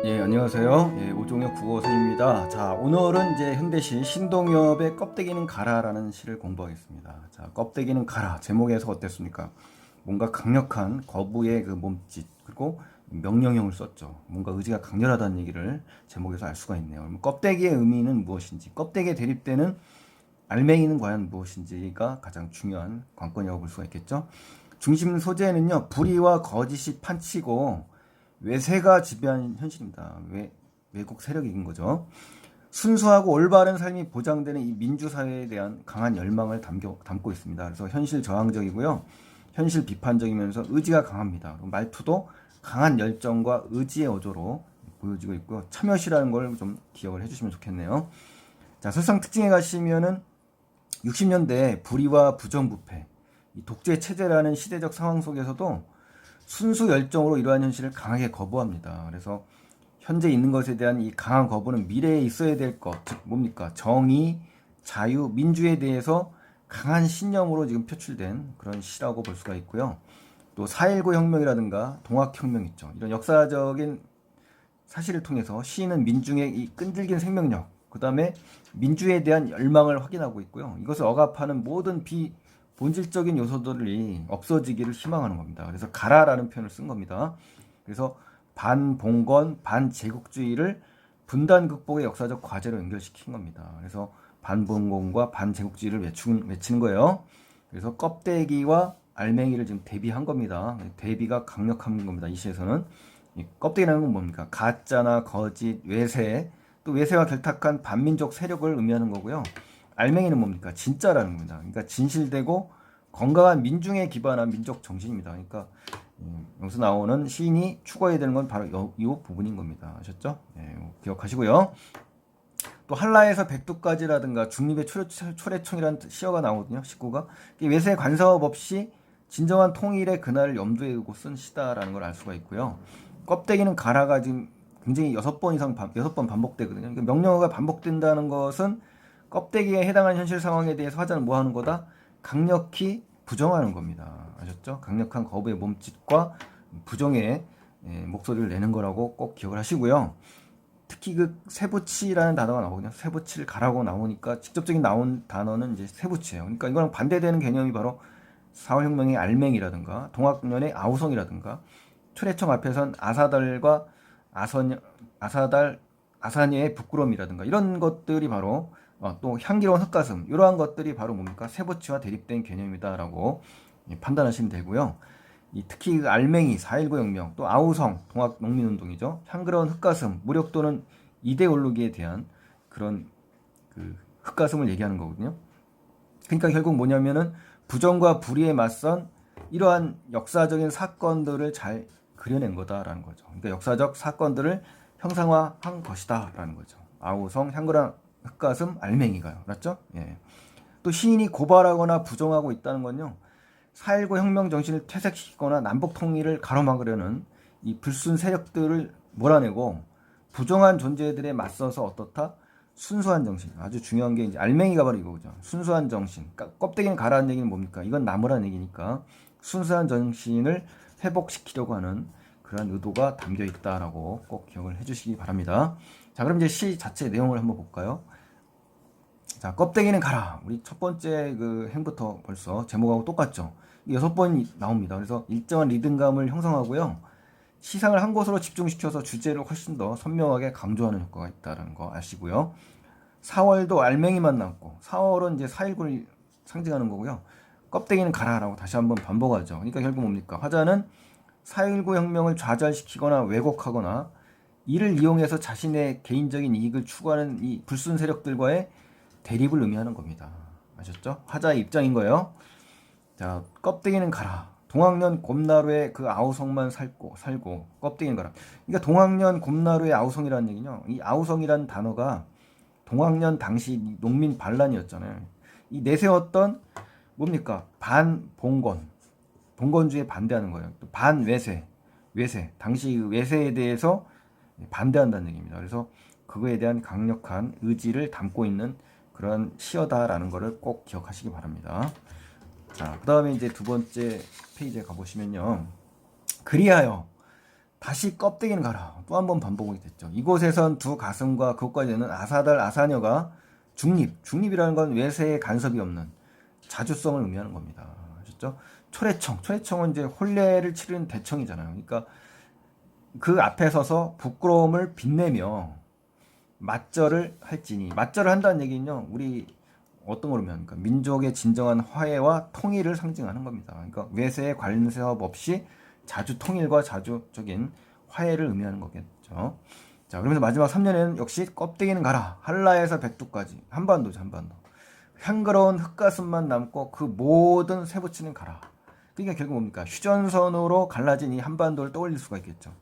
예, 안녕하세요. 예, 오종혁 국어선생님입니다. 자, 오늘은 이제 현대시 신동엽의 껍데기는 가라라는 시를 공부하겠습니다. 자, 껍데기는 가라. 제목에서 어땠습니까? 뭔가 강력한 거부의 그 몸짓, 그리고 명령형을 썼죠. 뭔가 의지가 강렬하다는 얘기를 제목에서 알 수가 있네요. 그럼 껍데기의 의미는 무엇인지, 껍데기에 대립되는 알맹이는 과연 무엇인지가 가장 중요한 관건이라고 볼 수가 있겠죠. 중심 소재는요, 불의와 거짓이 판치고 외세가 지배한 현실입니다. 외국 세력이 이긴 거죠. 순수하고 올바른 삶이 보장되는 이 민주사회에 대한 강한 열망을 담고 있습니다. 그래서 현실 저항적이고요. 현실 비판적이면서 의지가 강합니다. 말투도 강한 열정과 의지의 어조로 보여지고 있고요. 참여시라는 걸 좀 기억을 해주시면 좋겠네요. 자, 설상 특징에 가시면은 60년대 불의와 부정부패, 독재 체제라는 시대적 상황 속에서도 순수 열정으로 이러한 현실을 강하게 거부합니다. 그래서 현재 있는 것에 대한 이 강한 거부는 미래에 있어야 될 것, 즉 뭡니까? 정의, 자유, 민주에 대해서 강한 신념으로 지금 표출된 그런 시라고 볼 수가 있고요. 또 4.19 혁명이라든가 동학혁명 있죠. 이런 역사적인 사실을 통해서 시인은 민중의 이 끈질긴 생명력, 그 다음에 민주에 대한 열망을 확인하고 있고요. 이것을 억압하는 모든 본질적인 요소들이 없어지기를 희망하는 겁니다. 그래서 가라라는 표현을 쓴 겁니다. 그래서 반봉건, 반제국주의를 분단 극복의 역사적 과제로 연결시킨 겁니다. 그래서 반봉건과 반제국주의를 외치는 거예요. 그래서 껍데기와 알맹이를 지금 대비한 겁니다. 대비가 강력한 겁니다. 이 시에서는. 이 껍데기라는 건 뭡니까? 가짜나 거짓, 외세, 또 외세와 결탁한 반민족 세력을 의미하는 거고요. 알맹이는 뭡니까? 진짜라는 겁니다. 그러니까 진실되고 건강한 민중에 기반한 민족 정신입니다. 그러니까 여기서 나오는 시인이 추구해야 되는 건 바로 이 부분인 겁니다. 아셨죠? 네, 기억하시고요. 또 한라에서 백두까지라든가 중립의 초래청이라는 시어가 나오거든요. 식구가 외세 간섭 없이 진정한 통일의 그날을 염두에 두고 쓴 시다라는 걸 알 수가 있고요. 껍데기는 가라가 지금 굉장히 6번 반복되거든요. 그러니까 명령어가 반복된다는 것은 껍데기에 해당하는 현실 상황에 대해서 화자는 뭐 하는 거다? 강력히 부정하는 겁니다. 아셨죠? 강력한 거부의 몸짓과 부정의 목소리를 내는 거라고 꼭 기억을 하시고요. 특히 그 세부치라는 단어가 나오거든요. 세부치를 가라고 나오니까 직접적인 나온 단어는 이제 세부치예요. 그러니까 이거랑 반대되는 개념이 바로 4월 혁명의 알맹이라든가 동학년의 아우성이라든가 초래청 앞에선 아사달과 아사녀의 부끄러움이라든가 이런 것들이 바로 또 향기로운 흙가슴 이러한 것들이 바로 뭡니까? 세부치와 대립된 개념이다라고 판단하시면 되고요. 특히 그 알맹이 4.19 혁명 또 아우성 동학 농민운동이죠. 향그러운 흙가슴 무력 또는 이데올로기에 대한 그런 그 흙가슴을 얘기하는 거거든요. 그러니까 결국 뭐냐면은 부정과 불의에 맞선 이러한 역사적인 사건들을 잘 그려낸 거다라는 거죠. 그러니까 역사적 사건들을 형상화한 것이다라는 거죠. 아우성, 향그랑 흙가슴, 알맹이가요. 맞죠? 예. 또 시인이 고발하거나 부정하고 있다는 건요. 4.19 혁명 정신을 퇴색시키거나 남북 통일을 가로막으려는 이 불순 세력들을 몰아내고 부정한 존재들에 맞서서 어떻다? 순수한 정신. 아주 중요한 게 이제 알맹이가 바로 이거죠. 순수한 정신. 그러니까 껍데기는 가라는 얘기는 뭡니까? 이건 나무라는 얘기니까 순수한 정신을 회복시키려고 하는 그런 의도가 담겨 있다라고 꼭 기억을 해주시기 바랍니다. 자, 그럼 이제 시 자체 내용을 한번 볼까요? 자, 껍데기는 가라. 우리 첫 번째 그 행부터 벌써 제목하고 똑같죠. 6번이 나옵니다. 그래서 일정한 리듬감을 형성하고요. 시상을 한 곳으로 집중시켜서 주제를 훨씬 더 선명하게 강조하는 효과가 있다는 거 아시고요. 4월도 알맹이만 남고 4월은 이제 4.19를 상징하는 거고요. 껍데기는 가라라고 다시 한번 반복하죠. 그러니까 결국 뭡니까? 화자는 4.19 혁명을 좌절시키거나 왜곡하거나 이를 이용해서 자신의 개인적인 이익을 추구하는 이 불순 세력들과의 대립을 의미하는 겁니다. 아셨죠? 화자의 입장인 거예요. 자, 껍데기는 가라. 동학년 곰나루의 그 아우성만 살고 껍데기는 가라. 그러니까 동학년 곰나루의 아우성이라는 얘기는요. 이 아우성이라는 단어가 동학년 당시 농민 반란이었잖아요. 이 내세웠던 뭡니까? 반봉건, 봉건주의에 반대하는 거예요. 또 반외세, 당시 그 외세에 대해서 반대한다는 얘기입니다. 그래서 그거에 대한 강력한 의지를 담고 있는 그런 시어다라는 것을 꼭 기억하시기 바랍니다. 자, 그 다음에 이제 두 번째 페이지에 가보시면요. 그리하여 다시 껍데기는 가라. 또 한 번 반복이 됐죠. 이곳에선 두 가슴과 그것까지는 아사달 아사녀가 중립이라는 건 외세의 간섭이 없는 자주성을 의미하는 겁니다. 아셨죠? 초래청은 이제 혼례를 치르는 대청이잖아요. 그러니까 그 앞에 서서 부끄러움을 빛내며 맞절을 할지니, 맞절을 한다는 얘기는요, 우리 어떤 걸 의미합니까? 그러니까 민족의 진정한 화해와 통일을 상징하는 겁니다. 그러니까 외세의 관섭 없이 자주 통일과 자주적인 화해를 의미하는 거겠죠. 자, 그러면서 마지막 3년에는 역시 껍데기는 가라. 한라에서 백두까지. 한반도죠, 한반도. 향그러운 흙가슴만 남고 그 모든 쇠붙이는 가라. 그러니까 결국 뭡니까? 휴전선으로 갈라진 이 한반도를 떠올릴 수가 있겠죠.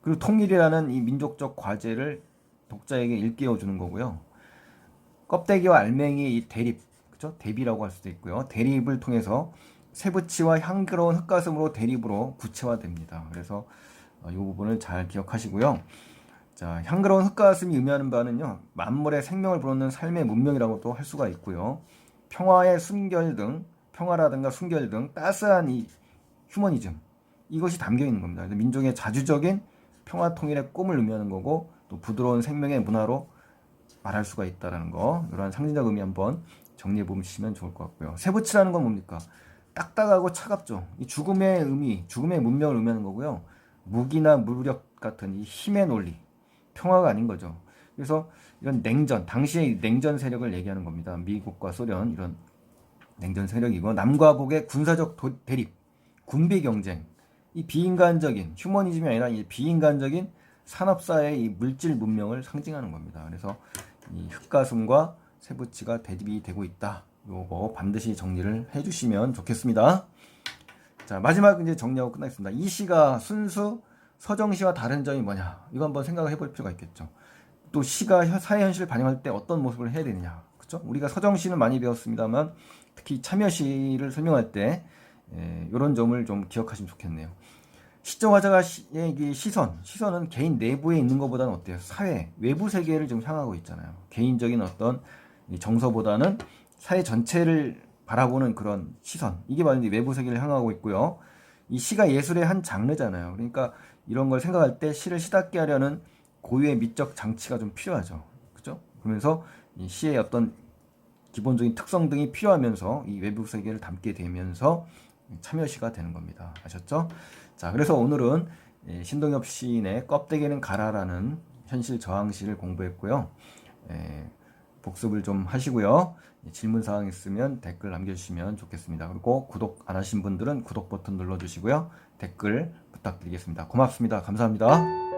그리고 통일이라는 이 민족적 과제를 독자에게 일깨워 주는 거고요. 껍데기와 알맹이 이 대립, 그죠? 대비라고 할 수도 있고요. 대립을 통해서 쇠붙이와 향기로운 흙가슴으로 대립으로 구체화됩니다. 그래서 이 부분을 잘 기억하시고요. 자, 향기로운 흙가슴이 의미하는 바는요, 만물의 생명을 불어넣는 삶의 문명이라고도 할 수가 있고요. 평화라든가 순결 등 따스한 이 휴머니즘, 이것이 담겨 있는 겁니다. 그래서 민족의 자주적인 평화 통일의 꿈을 의미하는 거고, 또 부드러운 생명의 문화로 말할 수가 있다는 거, 이러한 상징적 의미 한번 정리해 보시면 좋을 것 같고요. 쇠붙이라는 건 뭡니까? 딱딱하고 차갑죠. 이 죽음의 의미, 죽음의 문명을 의미하는 거고요. 무기나 무력 같은 이 힘의 논리, 평화가 아닌 거죠. 그래서 이런 냉전, 당시의 냉전 세력을 얘기하는 겁니다. 미국과 소련, 이런 냉전 세력이고, 남과 북의 군사적 대립, 군비 경쟁, 이 비인간적인 휴머니즘이 아니라 이 비인간적인 산업사회의 이 물질 문명을 상징하는 겁니다. 그래서 이 흙가슴과 쇠붙이가 대립이 되고 있다. 요거 반드시 정리를 해주시면 좋겠습니다. 자, 마지막 이제 정리하고 끝나겠습니다. 이 시가 순수 서정시와 다른 점이 뭐냐? 이거 한번 생각을 해볼 필요가 있겠죠. 또 시가 사회 현실을 반영할 때 어떤 모습을 해야 되느냐? 그렇죠? 우리가 서정시는 많이 배웠습니다만 특히 참여시를 설명할 때 이런 점을 좀 기억하시면 좋겠네요. 시적 화자가 시선은 개인 내부에 있는 것보다는 어때요? 사회, 외부 세계를 좀 향하고 있잖아요. 개인적인 어떤 정서보다는 사회 전체를 바라보는 그런 시선. 이게 바로 외부 세계를 향하고 있고요. 이 시가 예술의 한 장르잖아요. 그러니까 이런 걸 생각할 때 시를 시답게 하려는 고유의 미적 장치가 좀 필요하죠. 그죠? 그러면서 이 시의 어떤 기본적인 특성 등이 필요하면서 이 외부 세계를 담게 되면서 참여시가 되는 겁니다. 아셨죠? 자, 그래서 오늘은 신동엽 시인의 껍데기는 가라라는 현실 저항시를 공부했고요. 복습을 좀 하시고요. 질문 사항 있으면 댓글 남겨주시면 좋겠습니다. 그리고 구독 안 하신 분들은 구독 버튼 눌러주시고요. 댓글 부탁드리겠습니다. 고맙습니다. 감사합니다.